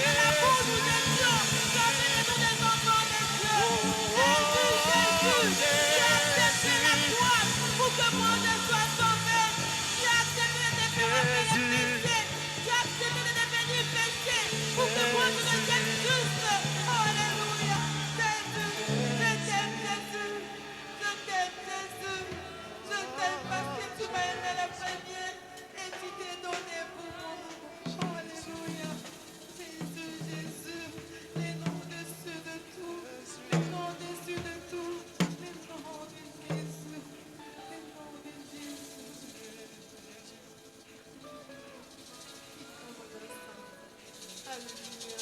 dans la boue nous étions, tu as fait de nous des enfants de Dieu. Jésus, Jésus, tu as accepté la croix pour que mon Dieu soit sauvé. Tu as accepté de te faire enlever les péchés. Tu as accepté de devenir péché pour que moi je devienne juste. Alléluia. Jésus, je t'aime Jésus. Je t'aime Jésus. Je t'aime parce que tu m'as aimé le premier et tu t'es donné pour moi. Alléluia. Jésus, Jésus. Les noms au-dessus de tout. Les noms au-dessus de tout. Les noms de Jésus. Les noms de Jésus. Alléluia.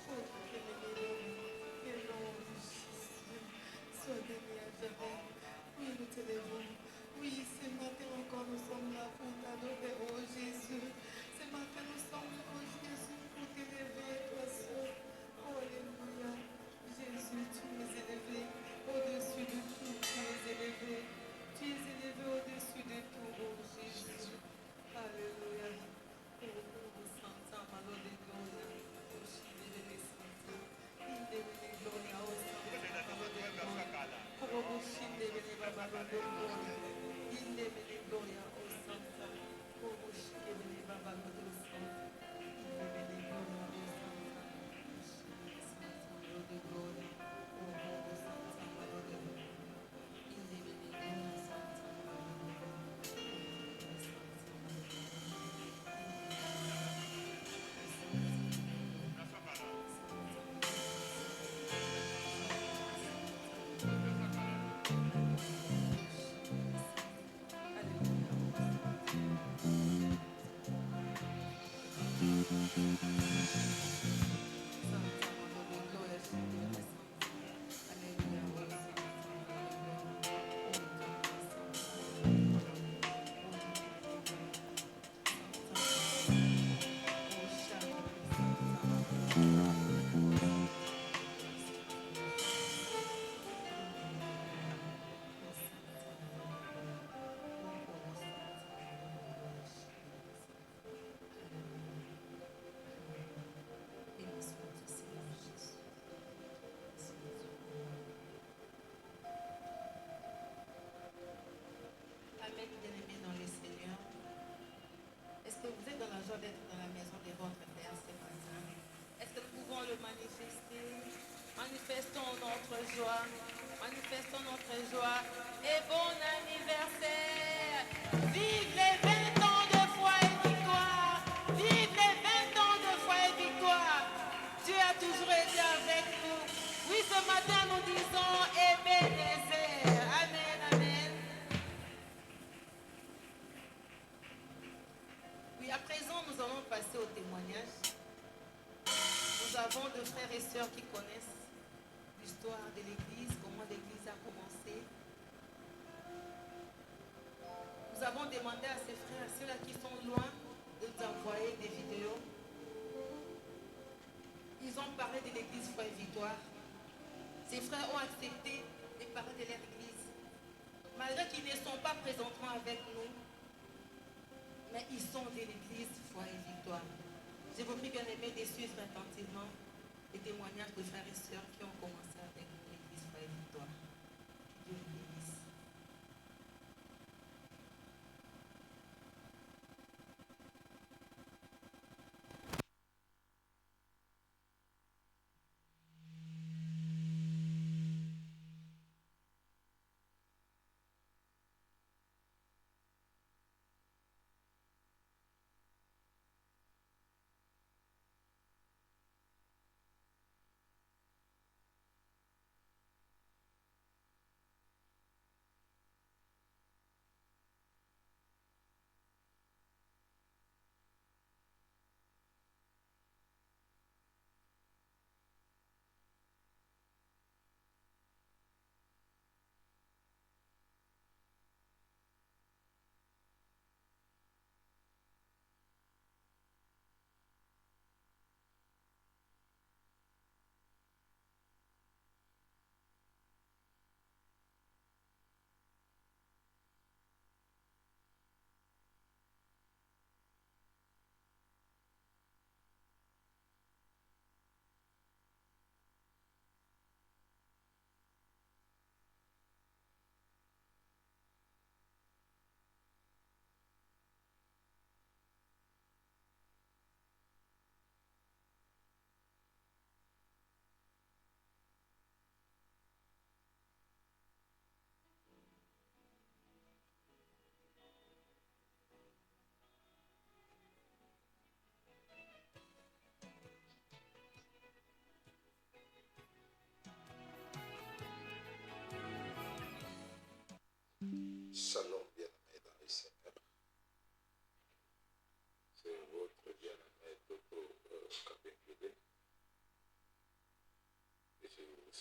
Oh, que le nom de Jésus soit béni à jamais. Oui, nous te levons. Oui, ce matin encore nous sommes là pour t'adorer, oh Jésus. Ce matin nous sommes là, oh Jésus, pour t'élever, toi seul. Oh, alléluia. Jésus, tu es élevé au-dessus de tout. Tu es élevé. Tu es élevé au-dessus de tout, oh Jésus. Alléluia. Oh, oh, Santa, Malo de Gloria. Oh, Shibere de Santa. Indere de Gloria, oh Santa, Malo de Gloria. Oh, Shibere de Babalo de Gloria. Indere de Gloria, oh Santa. Oh, Shibere de Babalo de Santa. Indere de Gloria, oh Santa. Oh, Shibere de Santa, Malo de Gloria. Oh, oh, Santa, Malo de Gloria. Indere de Gloria, Santa, Malo de Gloria. Amen, bien-aimés dans le Seigneur. Est-ce que vous êtes dans la joie d'être dans la maison de votre Père ce matin? Est-ce que nous pouvons le manifester? Manifestons notre joie. Manifestons notre joie. Et bon anniversaire! Vive les 20 ans de foi et victoire! Vive les 20 ans de foi et victoire! Dieu a toujours été avec nous. Oui, ce matin nous disons Ebenezer. Amen, amen. Oui, à présent, nous allons passer au témoignage. Nous avons deux frères et sœurs qui connaissent l'histoire de l'Église, comment l'Église a commencé. Nous avons demandé à ces frères et ceux-là qui sont loin de nous envoyer des vidéos. Ils ont parlé de l'Église Foi et Victoire. Ces frères ont accepté de parler de leur Église. Malgré qu'ils ne sont pas présentement avec nous, mais ils sont de l'Église Foi et Victoire. Je vous prie bien aimé de suivre attentivement les témoignages de frères et sœurs qui ont commencé avec l'Église Foi et Victoire. Que Dieu les bénisse.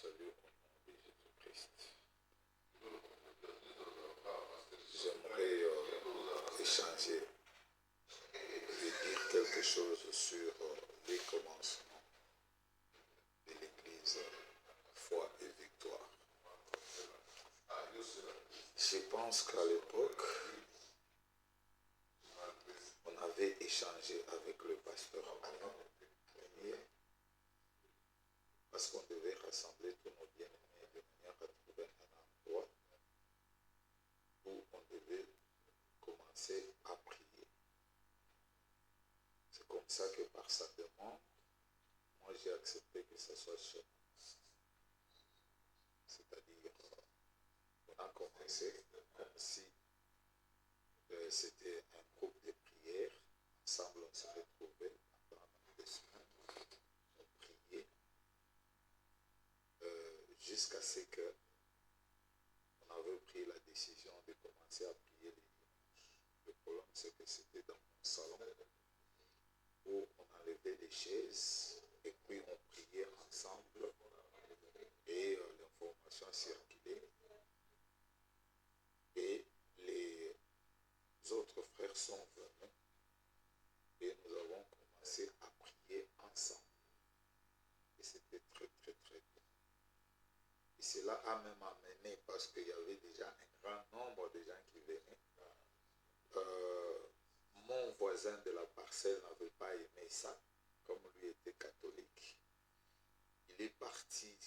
salue au nom de Jésus-Christ. J'aimerais échanger et dire quelque chose sur les commencements de l'Église Foi et Victoire. Je pense qu'à l'époque, on avait échangé avec le pasteur Alain Renier parce qu'on devait rassembler tous nos bien-aimés de manière à trouver un endroit où on devait commencer à prier. C'est comme ça que par sa demande, moi j'ai accepté que ce soit chez moi. C'est-à-dire, on a commencé comme si c'était un groupe de prière. Ensemble, on se retrouvait pendant 2 semaines. On priait jusqu'à ce que on avait pris la décision de commencer à prier les dimanches. Le problème, c'est que c'était dans mon salon où on enlevait des chaises et puis on priait ensemble et l'information circulait et les autres frères sont venus et nous avons commencé à prier ensemble et c'était très très très bien. Et cela a même amené, parce qu'il y avait déjà un grand nombre de gens qui venaient, mon voisin de la parcelle n'avait pas aimé ça, comme lui était catholique. Il est parti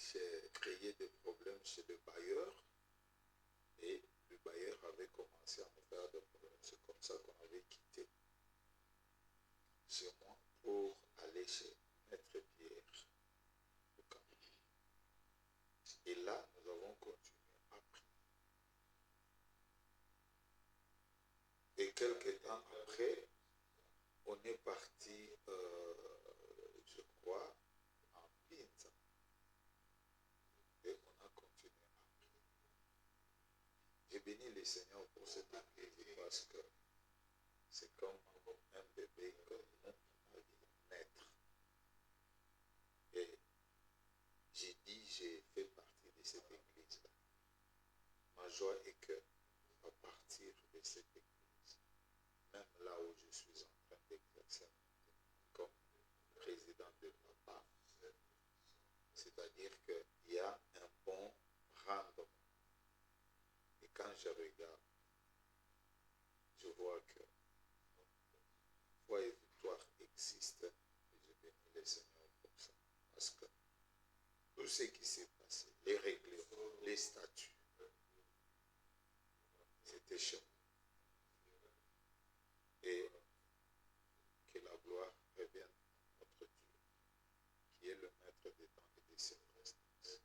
créer des problèmes chez le bailleur et le bailleur avait commencé à me faire des problèmes. C'est comme ça qu'on avait quitté chez moi pour aller chez Maître Pierre au Cameroun. Et là, nous avons continué à prier. Et quelques temps après, on est parti, je crois, en Pinza. Et on a continué à prier. J'ai béni le Seigneur pour cette église parce que c'est comme un bébé que nous, on a vu naître. Et j'ai dit, j'ai fait partie de cette église-là. Ma joie est que, à partir de cette église, même là où je suis en train d'exercer comme président de la PAF, c'est-à-dire qu'il y a un bon rendement. Et quand je regarde, je vois que Foi et Victoire existe et je bénis le Seigneur pour ça. Parce que tout ce qui s'est passé, les règlements, les statuts, c'était chez moi. Et que la gloire revienne à notre Dieu, qui est le maître des temps et des circonstances.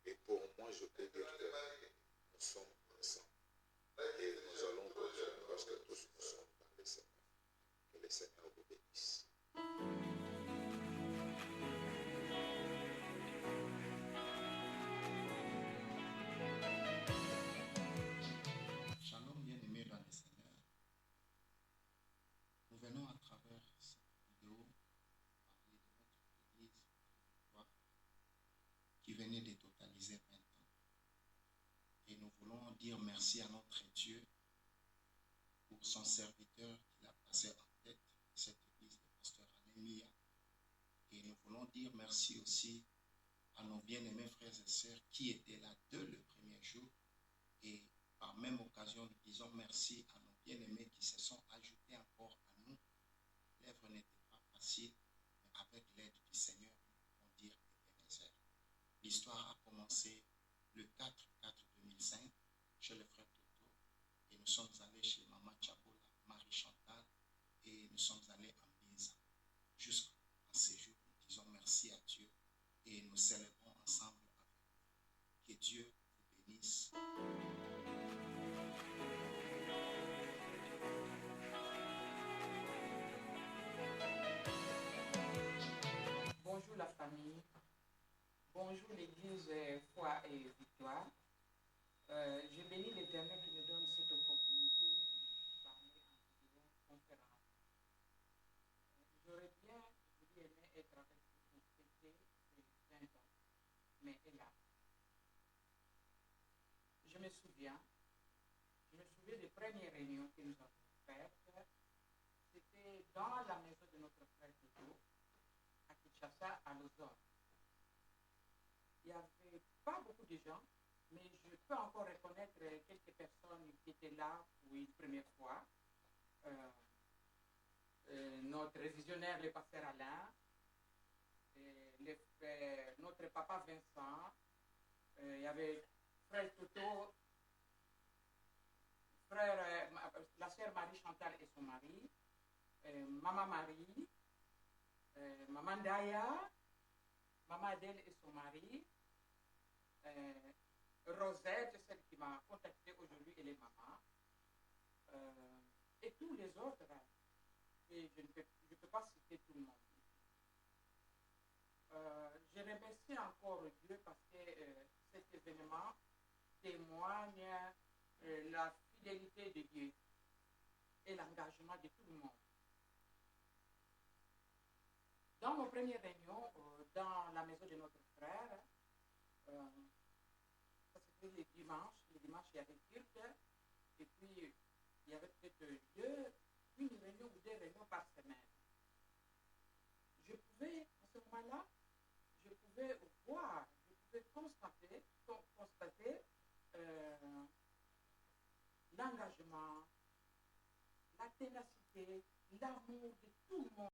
Et pour moi, je peux dire que nous sommes ensemble. Et nous allons continuer parce que tous nous sommes dans le Seigneur. Que le Seigneur vous bénisse. Shalom, bien-aimés dans le Seigneur. Nous venons à travers cette vidéo parler de notre église qui venait de totaliser 20 ans. Et nous voulons dire merci à notre Dieu pour son serviteur qu'il a placé en tête de cette église, le pasteur Anémia. Et nous voulons dire merci aussi à nos bien-aimés frères et sœurs qui étaient là dès le premier jour. Et par même occasion, nous disons merci à nos bien-aimés qui se sont ajoutés encore à nous. L'œuvre n'était pas facile, mais avec l'aide du Seigneur, nous pouvons dire Ebenezer. L'histoire a commencé le 4/4/2005 chez le frère Toto. Et nous sommes allés chez Maman Chabola, Marie Chantal, et nous sommes allés en Biza. Jusqu'à ce jour, nous disons merci à Dieu et nous célébrons ensemble avec vous. Que Dieu vous bénisse. Bonjour la famille, bonjour l'église Foi et Victoire. Je bénis l'Éternel qui me donne cette opportunité de parler en vidéo conférence. J'aurais bien voulu aimer être avec vous pour fêter ces 20 ans. mais hélas. Je me souviens des premières réunions que nous avons faites. C'était dans la maison de notre frère Dodo, à Kinshasa, à Lausanne. Il n'y avait pas beaucoup de gens, mais je peux encore reconnaître quelques personnes qui étaient là pour une première fois. Notre visionnaire, le pasteur Alain, notre papa Vincent, il y avait frère Toto, la sœur Marie Chantal et son mari, maman Marie, maman Daya, maman Adèle et son mari, Rosette, celle qui m'a contactée aujourd'hui, elle est maman, et tous les autres. Et je ne peux pas citer tout le monde. Je remercie encore Dieu parce que cet événement témoigne la fidélité de Dieu et l'engagement de tout le monde. Dans nos premières réunions, dans la maison de notre frère, ça c'était les dimanches il y avait culte, et puis il y avait peut-être une réunion ou deux réunions par semaine. Je pouvais, à ce moment-là, je pouvais voir, je pouvais constater l'engagement, la ténacité, l'amour de tout le monde